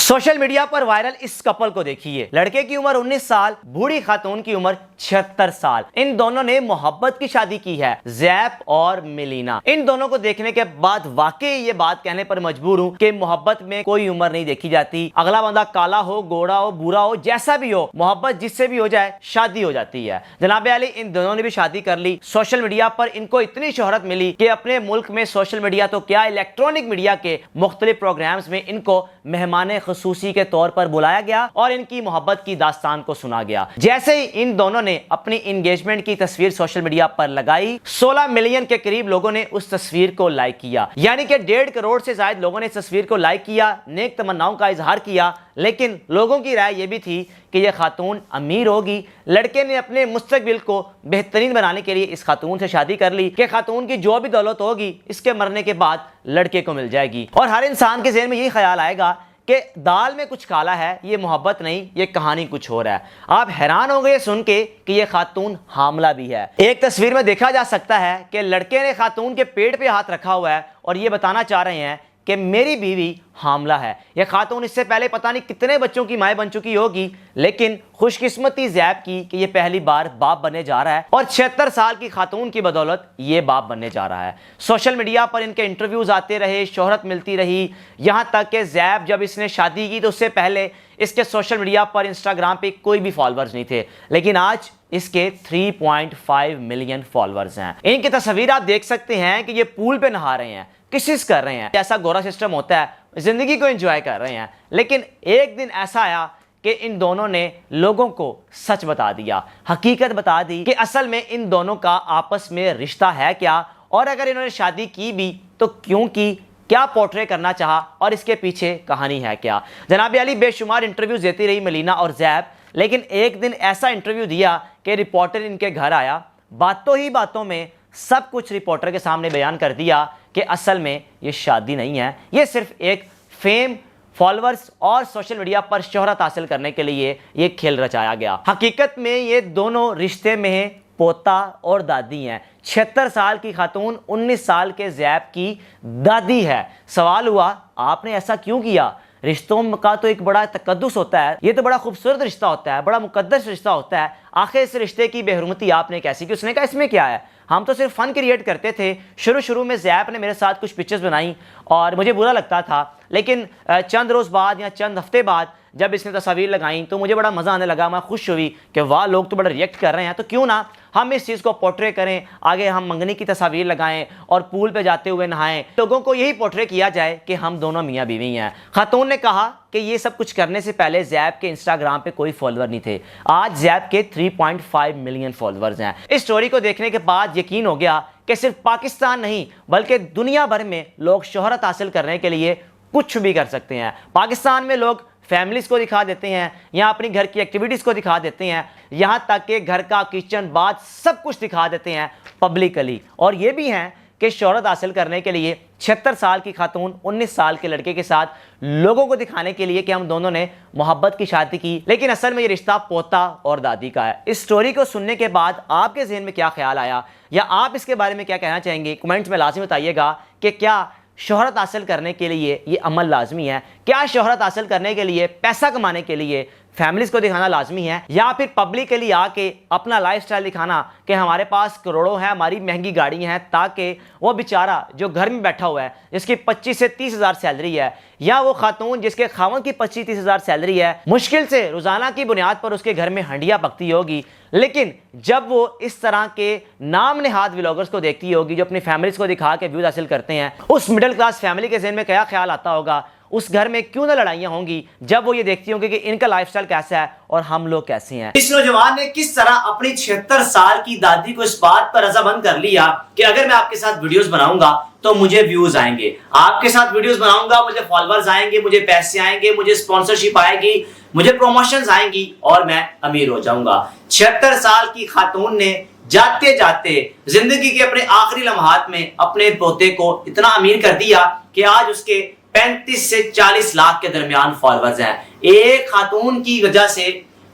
Social media पर viral इस couple को देखिए। लड़के की उम्र 19 साल, बूढ़ी खातून की उम्र 76 साल। इन दोनों ने मोहब्बत की शादी की है, ज़ैप और मिलीना। इन दोनों को देखने के बाद वाकई ये बात कहने पर मजबूर हूँ कि मोहब्बत में कोई उम्र नहीं देखी जाती। अगला बंदा काला हो, गोरा हो, बुरा हो, जैसा भी हो, मोहब्बत जिससे भी हो जाए शादी हो जाती है। जनाब अली, इन दोनों ने भी शादी कर ली। सोशल मीडिया पर इनको इतनी शोहरत मिली कि अपने मुल्क में सोशल मीडिया तो क्या, इलेक्ट्रॉनिक मीडिया के मुख्तलिफ प्रोग्राम्स में इनको मेहमान खुसूसी के तौर पर बुलाया गया और इनकी मोहब्बत की दास्तान को सुना गया। जैसे ही इन दोनों ने अपनी इंगेजमेंट की तस्वीर सोशल मीडिया पर लगाई, 16 मिलियन के करीब लोगों ने उस तस्वीर को लाइक किया। यानी कि 1.5 करोड़ से ज्यादा लोगों ने इस तस्वीर को लाइक किया, नेक तमन्नाओं का इजहार किया। लेकिन लोगों की राय यह भी थी कि यह खातून अमीर होगी। लड़के ने अपने मुस्तकबिल को बेहतरीन बनाने के लिए इस खातून से शादी कर ली कि खातून की जो भी दौलत होगी इसके मरने के बाद लड़के को मिल जाएगी। और हर इंसान के ज़हन में यही ख्याल आएगा कि दाल में कुछ काला है, ये मोहब्बत नहीं, ये कहानी कुछ और है। आप हैरान हो गए सुन के कि ये खातून हामला भी है। एक तस्वीर में देखा जा सकता है कि लड़के ने खातून के पेट पे हाथ रखा हुआ है और ये बताना चाह रहे हैं कि मेरी बीवी हामला है। यह खातून इससे पहले पता नहीं कितने बच्चों की माँ बन चुकी होगी, लेकिन खुशकिस्मती ज़ैप की कि ये पहली बार बाप बनने जा रहा है और 76 साल की खातून की बदौलत ये बाप बनने जा रहा है। सोशल मीडिया पर इनके इंटरव्यूज आते रहे, शोहरत मिलती रही, यहाँ तक कि ज़ैप जब इसने शादी की तो उससे पहले इसके सोशल मीडिया पर, इंस्टाग्राम पे कोई भी फॉलोअर्स नहीं थे, लेकिन आज इसके 3.5 मिलियन फॉलोअर्स हैं। इनकी तस्वीर आप देख सकते हैं कि ये पूल पे नहा रहे हैं, किसिस कर रहे हैं। ऐसा गोरा सिस्टम होता है, जिंदगी को एंजॉय कर रहे हैं। लेकिन एक दिन ऐसा आया कि इन दोनों ने लोगों को सच बता दिया, हकीकत बता दी कि असल में इन दोनों का आपस में रिश्ता है क्या, और अगर इन्होंने शादी की भी तो क्यों की, क्या पोर्ट्रे करना चाहा और इसके पीछे कहानी है क्या। जनाब अली बेशुमार इंटरव्यूज देती रही मिलीना और ज़ैप, लेकिन एक दिन ऐसा इंटरव्यू दिया कि रिपोर्टर इनके घर आया। बातों ही बातों में सब कुछ रिपोर्टर के सामने बयान कर दिया कि असल में ये शादी नहीं है, ये सिर्फ एक फेम, फॉलोअर्स और सोशल मीडिया पर शोहरत हासिल करने के लिए ये खेल रचाया गया। हकीकत में ये दोनों रिश्ते में पोता और दादी हैं। 76 साल की खातून 19 साल के ज़ैप की दादी है। सवाल हुआ, आपने ऐसा क्यों किया? रिश्तों का तो एक बड़ा तकद्दुस होता है, ये तो बड़ा खूबसूरत रिश्ता होता है, बड़ा मुकद्दस रिश्ता होता है, आखिर इस रिश्ते की बेहरमती आपने कैसी की? उसने कहा इसमें क्या है, हम तो सिर्फ फन क्रिएट करते थे। शुरू में ज़ैप ने मेरे साथ कुछ पिक्चर्स बनाई और मुझे बुरा लगता था, लेकिन चंद रोज़ बाद या चंद हफ्ते बाद जब इसने तस्वीर लगाई तो मुझे बड़ा मज़ा आने लगा। मैं खुश हुई कि वाह, लोग तो बड़ा रिएक्ट कर रहे हैं, तो क्यों ना हम इस चीज़ को पोर्ट्रे करें, आगे हम मंगनी की तस्वीर लगाएं और पूल पे जाते हुए नहाएं, लोगों को यही पोर्ट्रे किया जाए कि हम दोनों मियाँ बीवी हैं। खातून ने कहा कि ये सब कुछ करने से पहले ज़ैप के इंस्टाग्राम पे कोई फॉलोअर नहीं थे, आज ज़ैप के 3.5 मिलियन फॉलोअर्स हैं। इस स्टोरी को देखने के बाद यकीन हो गया कि सिर्फ पाकिस्तान नहीं बल्कि दुनिया भर में लोग शोहरत हासिल करने के लिए कुछ भी कर सकते हैं। पाकिस्तान में लोग फैमिलीज को दिखा देते हैं या अपनी घर की एक्टिविटीज़ को दिखा देते हैं, यहाँ तक कि घर का किचन, बाथ सब कुछ दिखा देते हैं पब्लिकली। और ये भी हैं कि शोहरत हासिल करने के लिए 76 साल की खातून 19 साल के लड़के के साथ लोगों को दिखाने के लिए कि हम दोनों ने मोहब्बत की शादी की, लेकिन असल में ये रिश्ता पोता और दादी का है। इस स्टोरी को सुनने के बाद आपके जहन में क्या ख्याल आया या आप इसके बारे में क्या कहना चाहेंगे, कमेंट्स में लाजमी बताइएगा कि क्या शोहरत हासिल करने के लिए ये अमल लाजमी है, क्या शोहरत हासिल करने के लिए, पैसा कमाने के लिए फैमिलीज को दिखाना लाजमी है, या फिर पब्लिकली आके अपना लाइफस्टाइल दिखाना कि हमारे पास करोड़ों हैं, हमारी महंगी गाड़ियां हैं, ताकि वो बेचारा जो घर में बैठा हुआ है जिसकी 25 से 30 हज़ार सैलरी है, या वो खातून जिसके खावन की 25-30 हज़ार सैलरी है, मुश्किल से रोजाना की बुनियाद पर उसके घर में हंडिया पकती होगी, लेकिन जब वो इस तरह के नाम नेहाद व्लॉगर्स को देखती होगी जो अपनी फैमिलीज को दिखा के व्यूज हासिल करते हैं, उस मिडिल क्लास फैमिली के ज़हन में क्या ख्याल आता होगा, उस घर में क्यों ना लड़ाइयां होंगी जब वो ये देखती होंगी कि इनका लाइफस्टाइल कैसा है और हम लोग कैसे हैं। इस नौजवान ने किस तरह अपनी 76 साल की दादी को इस बात पर रजामंद कर लिया कि अगर मैं आपके साथ वीडियोस बनाऊंगा तो मुझे व्यूज आएंगे, आपके साथ वीडियोस बनाऊंगा मुझे फॉलोअर्स आएंगे, मुझे पैसे आएंगे, मुझे स्पॉन्सरशिप आएगी, मुझे प्रमोशंस आएंगी और मैं अमीर हो जाऊंगा। 76 साल की खातून ने जाते जाते जिंदगी के अपने आखिरी लम्हात में अपने पोते को इतना अमीर कर दिया कि आज उसके 35 से 40 लाख के दरमियान फॉलोअर्स हैं। एक खातून की वजह से,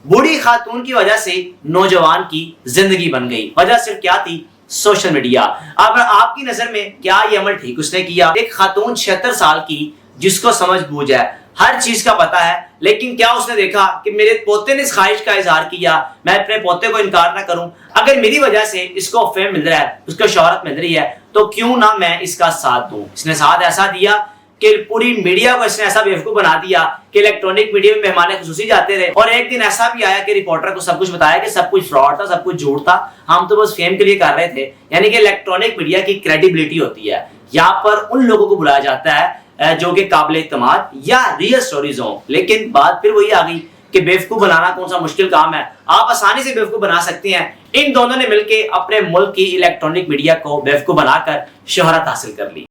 बूढ़ी खातून की वजह से नौजवान की जिंदगी बन गई। वजह सिर्फ क्या थी? Social media. अब आपकी नजर में क्या ये अमल ठीक उसने किया? एक खातून 76 साल की जिसको समझ बूझ है, ہر چیز کا پتا ہے، لیکن کیا اس نے دیکھا کہ میرے پوتے نے اس خواہش کا اظہار کیا میں اپنے پوتے کو انکار نہ کروں، اگر میری وجہ سے اس کو فیم مل رہا ہے، اس کو شہرت مل رہی ہے، تو کیوں نہ میں اس کا ساتھ دوں۔ اس نے ساتھ ایسا دیا کہ پوری میڈیا کو اس نے ایسا بیوقوف بنا دیا کہ الیکٹرانک میڈیا میں مہمان خصوصی جاتے رہے، اور ایک دن ایسا بھی آیا کہ رپورٹر کو سب کچھ بتایا کہ سب کچھ فراڈ تھا، سب کچھ جھوٹ تھا، ہم تو بس فیم کے لیے کر رہے تھے۔ یعنی کہ الیکٹرانک میڈیا کی کریڈیبلٹی ہوتی ہے، یہاں پر ان لوگوں کو بلایا جاتا ہے جو کہ قابل اعتماد یا ریئل سٹوریز ہوں۔ لیکن بات پھر وہی آ گئی کہ بیوقوف بنانا کون سا مشکل کام ہے، آپ آسانی سے بیوقوف بنا سکتے ہیں۔ ان دونوں نے مل کے اپنے ملک کی الیکٹرانک میڈیا کو بیوقوف بنا کر شہرت حاصل کر لی۔